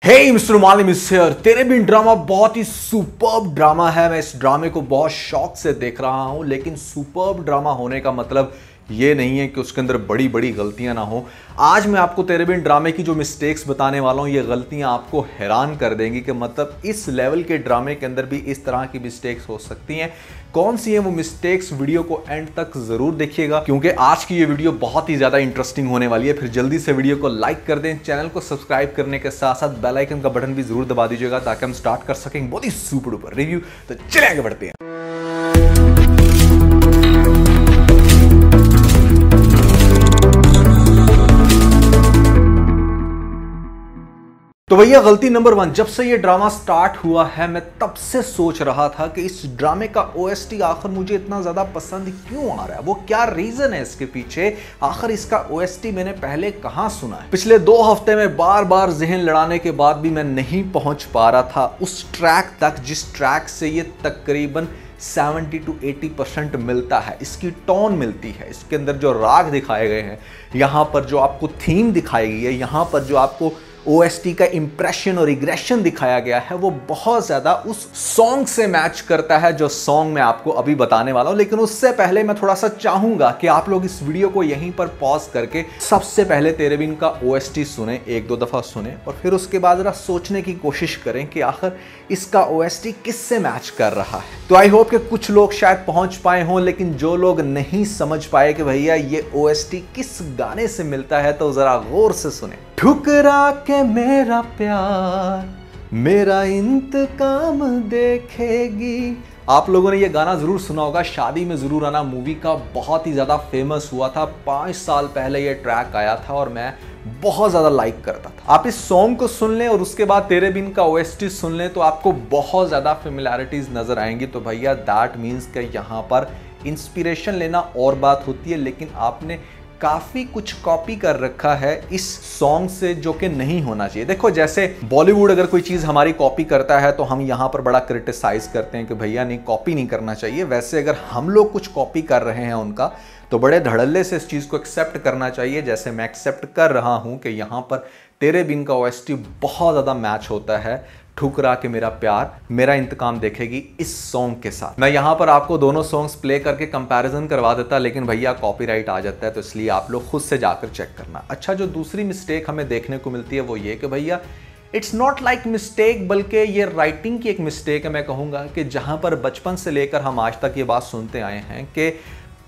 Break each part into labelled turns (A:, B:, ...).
A: हे mister मालिम is here. तेरे बिन ड्रामा बहुत ही सुपर्ब ड्रामा है। मैं इस ड्रामे को बहुत शौक से देख रहा हूं, लेकिन सुपर्ब ड्रामा होने का मतलब ये नहीं है कि उसके अंदर बड़ी बड़ी गलतियां ना हो। आज मैं आपको तेरे बिन ड्रामे की जो मिस्टेक्स बताने वाला हूं, ये गलतियां आपको हैरान कर देंगी कि मतलब इस लेवल के ड्रामे के अंदर भी इस तरह की मिस्टेक्स हो सकती हैं। कौन सी है वो मिस्टेक्स, वीडियो को एंड तक जरूर देखिएगा क्योंकि आज की ये वीडियो बहुत ही ज्यादा इंटरेस्टिंग होने वाली है। फिर जल्दी से वीडियो को लाइक कर दें, चैनल को सब्सक्राइब करने के साथ साथ बेल आइकन का बटन भी जरूर दबा दीजिएगा ताकि हम स्टार्ट कर सकें बहुत ही सुपर डुपर रिव्यू। तो चलिए आगे बढ़ते हैं। तो भैया गलती नंबर 1, जब से ये ड्रामा स्टार्ट हुआ है मैं तब से सोच रहा था कि इस ड्रामे का ओएसटी आखिर मुझे इतना ज्यादा पसंद क्यों आ रहा है, वो क्या रीजन है इसके पीछे, आखिर इसका ओएसटी मैंने पहले कहां सुना है। पिछले 2 हफ्ते में बार बार जहन लड़ाने के बाद भी मैं नहीं पहुंच पा रहा था उस ट्रैक तक जिस ट्रैक से ये तकरीबन 70 to 80% मिलता है। इसकी टोन मिलती है, इसके अंदर जो राग दिखाए गए हैं, यहाँ पर जो आपको थीम दिखाई गई है, यहाँ पर जो आपको ओएसटी का इंप्रेशन और रिग्रेशन दिखाया गया है, वो बहुत ज्यादा उस सॉन्ग से मैच करता है जो सॉन्ग मैं आपको अभी बताने वाला हूं। लेकिन उससे पहले मैं थोड़ा सा चाहूंगा कि आप लोग इस वीडियो को यहीं पर पॉज करके सबसे पहले तेरे बिन का ओएसटी सुने, 1-2 दफा सुने और फिर उसके बाद जरा सोचने की कोशिश करें कि आखिर इसका ओएसटी किससे मैच कर रहा है। तो आई होप कि कुछ लोग शायद पहुंच पाए हों, लेकिन जो लोग नहीं समझ पाए कि भैया ये ओएसटी किस गाने से मिलता है तो जरा गौर से सुने। ठुकरा के मेरा प्यार मेरा इंतकाम देखेगी। आप लोगों ने ये गाना जरूर सुना होगा, शादी में जरूर आना मूवी का बहुत ही ज्यादा फेमस हुआ था। 5 साल पहले ये ट्रैक आया था और मैं बहुत ज्यादा लाइक करता था। आप इस सॉन्ग को सुन लें और उसके बाद तेरे बिन का ओएसटी सुन लें तो आपको बहुत ज्यादा फेमिलैरिटीज नजर आएंगी। तो भैया दैट मीन्स कि यहाँ पर इंस्पिरेशन लेना और बात होती है, लेकिन आपने काफी कुछ कॉपी कर रखा है इस सॉन्ग से जो कि नहीं होना चाहिए। देखो, जैसे बॉलीवुड अगर कोई चीज हमारी कॉपी करता है तो हम यहां पर बड़ा क्रिटिसाइज करते हैं कि भैया नहीं, कॉपी नहीं करना चाहिए। वैसे अगर हम लोग कुछ कॉपी कर रहे हैं उनका तो बड़े धड़ल्ले से इस चीज को एक्सेप्ट करना चाहिए, जैसे मैं एक्सेप्ट कर रहा हूं कि यहां पर तेरे बिन का ओएसटी बहुत ज्यादा मैच होता है ठुकरा के मेरा प्यार मेरा इंतकाम देखेगी इस सॉन्ग के साथ। मैं यहां पर आपको दोनों सॉन्ग्स प्ले करके कंपैरिजन करवा देता, लेकिन भैया कॉपीराइट आ जाता है, तो इसलिए आप लोग खुद से जाकर चेक करना। अच्छा, जो दूसरी मिस्टेक हमें देखने को मिलती है वो ये कि भैया इट्स नॉट लाइक मिस्टेक, बल्कि ये राइटिंग की एक मिस्टेक है। मैं कहूँगा कि जहाँ पर बचपन से लेकर हम आज तक ये बात सुनते आए हैं कि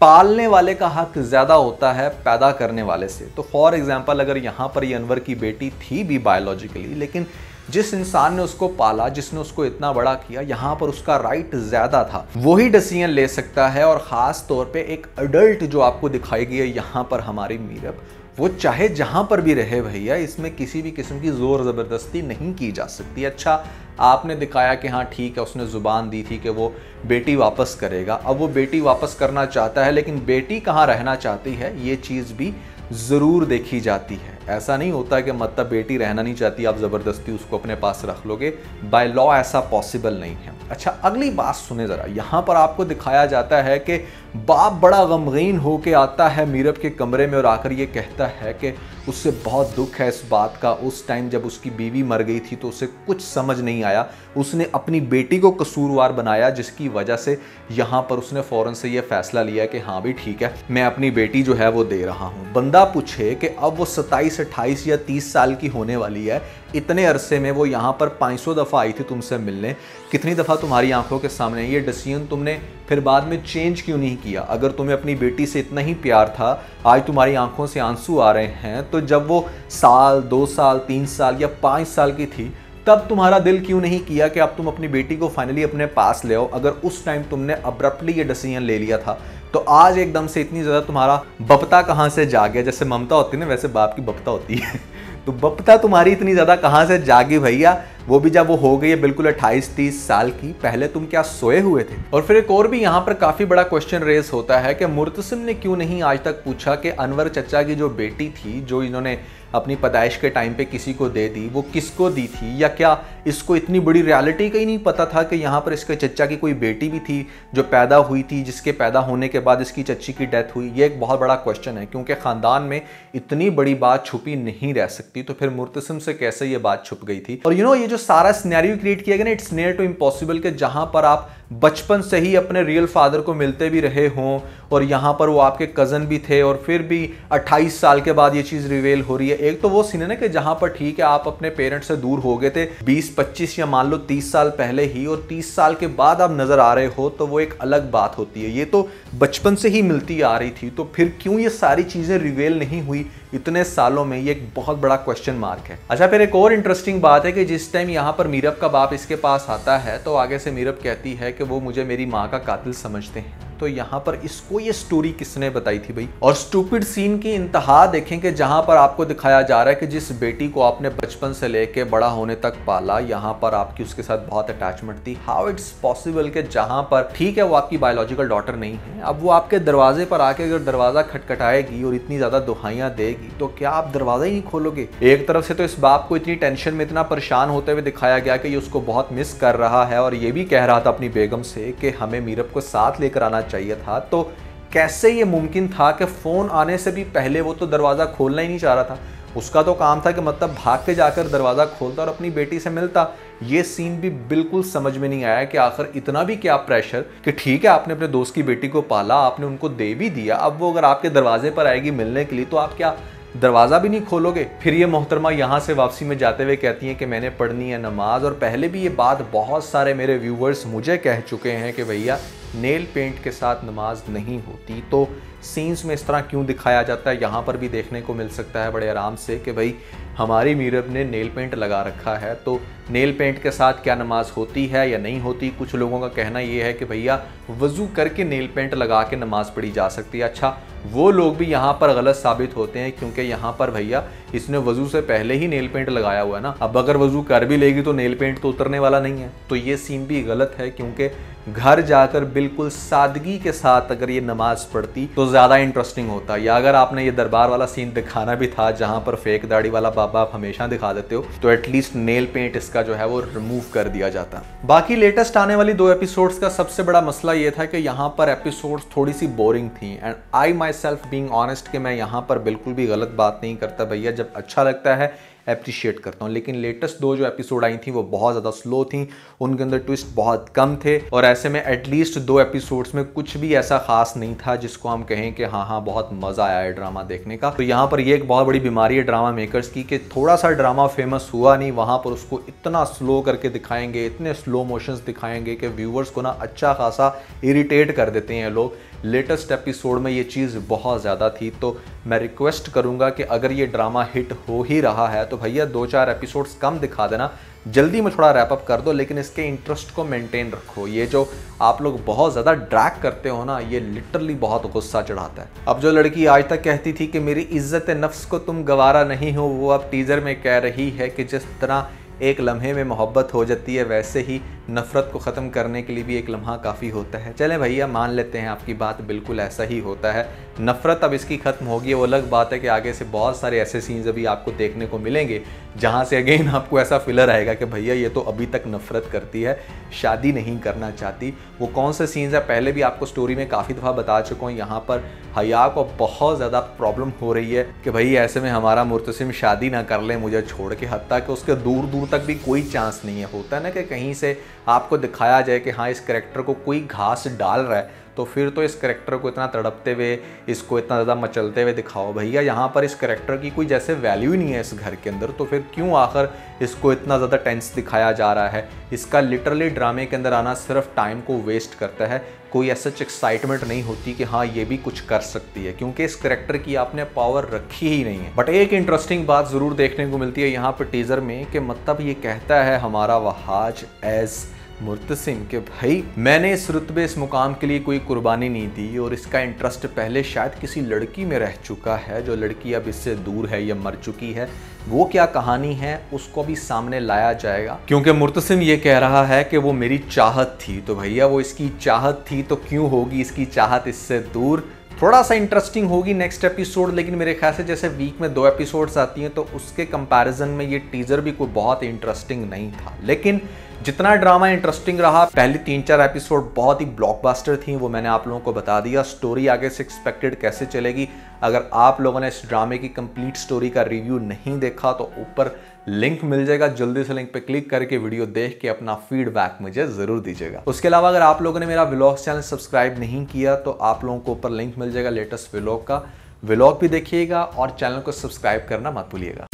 A: पालने वाले का हक ज्यादा होता है पैदा करने वाले से। तो फॉर एग्जाम्पल अगर यहाँ पर ये अनवर की बेटी थी भी बायोलॉजिकली, लेकिन जिस इंसान ने उसको पाला, जिसने उसको इतना बड़ा किया, यहाँ पर उसका राइट ज्यादा था, वही डिसीजन ले सकता है। और खास तौर पे एक अडल्ट जो आपको दिखाई गई है यहाँ पर हमारी मीरब, वो चाहे जहां पर भी रहे भैया, इसमें किसी भी किस्म की जोर जबरदस्ती नहीं की जा सकती। अच्छा, आपने दिखाया कि हाँ ठीक है, उसने जुबान दी थी कि वो बेटी वापस करेगा। अब वो बेटी वापस करना चाहता है, लेकिन बेटी कहाँ रहना चाहती है ये चीज भी जरूर देखी जाती है। ऐसा नहीं होता कि मतलब बेटी रहना नहीं चाहती, आप जबरदस्ती उसको अपने पास रख लोगे, बाय लॉ ऐसा पॉसिबल नहीं है। अच्छा, अगली बात सुने जरा। यहाँ पर आपको दिखाया जाता है कि बाप बड़ा गमगीन होके आता है मीरब के कमरे में और आकर ये कहता है कि उससे बहुत दुख है इस बात का, उस टाइम जब उसकी बीवी मर गई थी तो उसे कुछ समझ नहीं आया, उसने अपनी बेटी को कसूरवार बनाया, जिसकी वजह से यहाँ पर उसने फौरन से ये फैसला लिया कि हाँ भी ठीक है, मैं अपनी बेटी जो है वो दे रहा हूँ। बंदा पूछे कि अब वो 27, 28 या 30 साल की होने वाली है, इतने अरसे में वो यहाँ पर 500 दफ़ा आई थी तुमसे मिलने, कितनी दफ़ा तुम्हारी आंखों के सामने ये डिसीजन तुमने फिर बाद में चेंज क्यों नहीं किया? अगर तुम्हें अपनी बेटी से इतना ही प्यार था, आज तुम्हारी आंखों से आंसू आ रहे हैं, तो जब वो साल, 2 साल, 3 साल या 5 साल की थी तब तुम्हारा दिल क्यों नहीं किया कि अब तुम अपनी बेटी को फाइनली अपने पास ले आओ? अगर उस टाइम तुमने अब्रप्टली ये डिसीजन ले लिया था तो आज एकदम से इतनी ज़्यादा तुम्हारा बपता कहाँ से जाग गया? जैसे ममता होती है ना, वैसे बाप की बपता होती है तो बपता तुम्हारी इतनी ज़्यादा कहाँ से जागी भैया? वो भी जब वो हो गई है बिल्कुल 28-30 साल की, पहले तुम क्या सोए हुए थे? और फिर एक और भी यहाँ पर काफी बड़ा क्वेश्चन रेज होता है कि मुर्तसिम ने क्यों नहीं आज तक पूछा कि अनवर चचा की जो बेटी थी, जो इन्होंने अपनी पैदाइश के टाइम पे किसी को दे दी, वो किसको दी थी? या क्या इसको इतनी बड़ी रियलिटी का ही नहीं पता था कि यहाँ पर इसके चचा की कोई बेटी भी थी जो पैदा हुई थी, जिसके पैदा होने के बाद इसकी चच्ची की डेथ हुई? ये एक बहुत बड़ा क्वेश्चन है, क्योंकि ख़ानदान में इतनी बड़ी बात छुपी नहीं रह सकती। तो फिर मुर्तसिम से कैसे ये बात छुप गई थी? और ये जो सारा सिनेरियो क्रिएट किया गया ना, इट्स नियर टू इम्पॉसिबल कि जहाँ पर आप बचपन से ही अपने रियल फादर को मिलते भी रहे हों और यहाँ पर वो आपके कज़न भी थे, और फिर भी 28 साल के बाद ये चीज़ रिवेल हो रही है। एक तो वो सीन है ना कि जहाँ पर ठीक है आप अपने पेरेंट्स से दूर हो गए थे 20-25 या मान लो 30 साल पहले ही, और 30 साल के बाद आप नज़र आ रहे हो, तो वो एक अलग बात होती है। ये तो बचपन से ही मिलती आ रही थी, तो फिर क्यों ये सारी चीज़ें रिवेल नहीं हुई इतने सालों में? ये एक बहुत बड़ा क्वेश्चन मार्क है। अच्छा, फिर एक और इंटरेस्टिंग बात है कि जिस टाइम यहाँ पर मीरब का बाप इसके पास आता है, तो आगे से मीरब कहती है कि वो मुझे मेरी माँ का कातिल समझते हैं। तो यहाँ पर इसको ये स्टोरी किसने बताई थी भाई? और स्टूपिड सीन की इंतहा देखें कि जहाँ पर आपको दिखाया जा रहा है कि जिस बेटी को आपने बचपन से लेके बड़ा होने तक पाला, यहाँ पर आपकी उसके साथ बहुत अटैचमेंट थी। हाउ इट्स पॉसिबल कि जहाँ पर ठीक है वो आपकी बायोलॉजिकल डॉटर नहीं है, अब वो आपके दरवाजे पर आके अगर दरवाजा खटखटाएगी और इतनी ज्यादा दुहाइयां देगी, तो क्या आप दरवाजा ही नहीं खोलोगे? एक तरफ से तो इस बाप को इतनी टेंशन में इतना परेशान होते हुए दिखाया गया कि ये उसको बहुत मिस कर रहा है, और ये भी कह रहा था अपनी बेगम से कि हमें मीरब को साथ लेकर आना चाहिए था। तो कैसे ये मुमकिन था कि फोन आने से भी पहले वो तो दरवाजा खोलना ही नहीं चाह रहा था? उसका तो काम था कि मतलब भाग के जाकर दरवाजा खोलता और अपनी बेटी से मिलता। ये सीन भी बिल्कुल समझ में नहीं आया कि आखिर इतना भी क्या प्रेशर कि ठीक है आपने अपने दोस्त की बेटी को पाला, आपने उनको दे भी दिया, अब वो अगर आपके दरवाजे पर आएगी मिलने के लिए तो आप क्या दरवाजा भी नहीं खोलोगे? फिर ये मोहतरमा यहाँ से वापसी में जाते हुए कहती हैं कि मैंने पढ़नी है नमाज। और पहले भी ये बात बहुत सारे मेरे व्यूवर्स मुझे कह चुके हैं कि भैया नेल पेंट के साथ नमाज नहीं होती। तो सीन्स में इस तरह क्यों दिखाया जाता है, यहाँ पर भी देखने को मिल सकता है बड़े आराम से कि भाई हमारी मीरब ने नेल पेंट लगा रखा है, तो नेल पेंट के साथ क्या नमाज होती है या नहीं होती? कुछ लोगों का कहना ये है कि भैया वज़ू करके नेल पेंट लगा के नमाज पढ़ी जा सकती है। अच्छा, वो लोग भी यहाँ पर गलत साबित होते हैं, क्योंकि यहाँ पर भैया इसने वज़ू से पहले ही नेल पेंट लगाया हुआ है ना। अब अगर वज़ू कर भी लेगी तो नेल पेंट तो उतरने वाला नहीं है। तो ये सीन भी गलत है, क्योंकि घर जाकर बिल्कुल सादगी के साथ अगर ये नमाज पढ़ती तो ज़्यादा इंटरेस्टिंग होता। या अगर आपने ये दरबार वाला सीन दिखाना भी था जहाँ पर फेक दाढ़ी वाला बाबा आप हमेशा दिखा देते हो, तो एटलीस्ट नेल पेंट इसका जो है वो रिमूव कर दिया जाता। बाकी लेटेस्ट आने वाली 2 एपिसोड्स का सबसे बड़ा मसला ये था कि यहाँ पर एपिसोड्स थोड़ी सी बोरिंग थी। And I my self being honest कि मैं यहाँ पर बिल्कुल भी गलत बात नहीं करता भैया, जब अच्छा लगता है एप्रिशिएट करता हूँ। लेकिन लेटेस्ट 2 जो एपिसोड आई थी वो बहुत ज़्यादा स्लो थी, उनके अंदर ट्विस्ट बहुत कम थे, और ऐसे में एटलीस्ट 2 एपिसोड्स में कुछ भी ऐसा खास नहीं था जिसको हम कहें कि हाँ बहुत मज़ा आया है ड्रामा देखने का। तो यहाँ पर ये एक बहुत बड़ी बीमारी है ड्रामा मेकर्स की कि थोड़ा सा ड्रामा फेमस हुआ नहीं, वहाँ पर उसको इतना स्लो करके दिखाएंगे, इतने स्लो मोशंस दिखाएंगे कि व्यूवर्स को ना अच्छा खासा इरिटेट कर देते हैं लोग। लेटेस्ट एपिसोड में ये चीज़ बहुत ज़्यादा थी। तो मैं रिक्वेस्ट करूँगा कि अगर ये ड्रामा हिट हो ही रहा है तो भैया 2-4 एपिसोड्स कम दिखा देना, जल्दी में थोड़ा रैप अप कर दो, लेकिन इसके इंटरेस्ट को मेंटेन रखो। ये जो आप लोग बहुत ज़्यादा ड्रैग करते हो ना, ये लिटरली बहुत गुस्सा चढ़ाता है। अब जो लड़की आज तक कहती थी कि मेरी इज्जत नफ्स को तुम गवारा नहीं हो, वो अब टीज़र में कह रही है कि जिस तरह एक लम्हे में मोहब्बत हो जाती है, वैसे ही नफ़रत को ख़त्म करने के लिए भी एक लम्हा काफ़ी होता है। चलें भैया मान लेते हैं आपकी बात, बिल्कुल ऐसा ही होता है। नफ़रत अब इसकी ख़त्म होगी, वो अलग बात है कि आगे से बहुत सारे ऐसे सीन्स अभी आपको देखने को मिलेंगे जहाँ से अगेन आपको ऐसा फीलर आएगा कि भैया ये तो अभी तक नफ़रत करती है, शादी नहीं करना चाहती। वो कौन से सीन्स है पहले भी आपको स्टोरी में काफ़ी दफ़ा बता चुका हूँ। यहाँ पर हया को बहुत ज़्यादा प्रॉब्लम हो रही है कि भाई ऐसे में हमारा मुर्तसिम शादी ना कर ले मुझे छोड़ के, हत्ता कि उसके दूर दूर तक भी कोई चांस नहीं है। होता है ना कि कहीं से आपको दिखाया जाए कि हाँ इस कैरेक्टर को कोई घास डाल रहा है, तो फिर तो इस कैरेक्टर को इतना तड़पते हुए, इसको इतना ज़्यादा मचलते हुए दिखाओ। भैया यहाँ पर इस कैरेक्टर की कोई जैसे वैल्यू ही नहीं है इस घर के अंदर, तो फिर क्यों आखिर इसको इतना ज़्यादा टेंस दिखाया जा रहा है? इसका लिटरली ड्रामे के अंदर आना सिर्फ टाइम को वेस्ट करता है, कोई ऐसा एक्साइटमेंट नहीं होती कि हाँ ये भी कुछ कर सकती है, क्योंकि इस कैरेक्टर की आपने पावर रखी ही नहीं है। बट एक इंटरेस्टिंग बात ज़रूर देखने को मिलती है यहाँ पर टीज़र में कि मतलब ये कहता है हमारा वहाज एज मुर्तसिम के भाई मैंने इस रुतबे इस मुकाम के लिए कोई कुर्बानी नहीं दी और इसका इंटरेस्ट पहले शायद किसी लड़की में रह चुका है, जो लड़की अब इससे दूर है या मर चुकी है। वो क्या कहानी है उसको भी सामने लाया जाएगा, क्योंकि मुर्तसिम ये कह रहा है कि वो मेरी चाहत थी। तो भैया वो इसकी चाहत थी तो क्यों होगी इसकी चाहत इससे दूर। थोड़ा सा इंटरेस्टिंग होगी नेक्स्ट एपिसोड, लेकिन मेरे ख्याल से जैसे वीक में 2 एपिसोड्स आती हैं तो उसके कंपैरिजन में ये टीजर भी कोई बहुत इंटरेस्टिंग नहीं था। लेकिन जितना ड्रामा इंटरेस्टिंग रहा, पहली 3-4 एपिसोड बहुत ही ब्लॉकबस्टर थी, वो मैंने आप लोगों को बता दिया। स्टोरी आगे से एक्सपेक्टेड कैसे चलेगी, अगर आप लोगों ने इस ड्रामे की कंप्लीट स्टोरी का रिव्यू नहीं देखा तो ऊपर लिंक मिल जाएगा, जल्दी से लिंक पे क्लिक करके वीडियो देख के अपना फीडबैक मुझे जरूर दीजिएगा। उसके अलावा अगर आप लोगों ने मेरा व्लॉग्स चैनल सब्सक्राइब नहीं किया तो आप लोगों को ऊपर लिंक मिल जाएगा लेटेस्ट व्लॉग का, व्लॉग भी देखिएगा और चैनल को सब्सक्राइब करना मत भूलिएगा।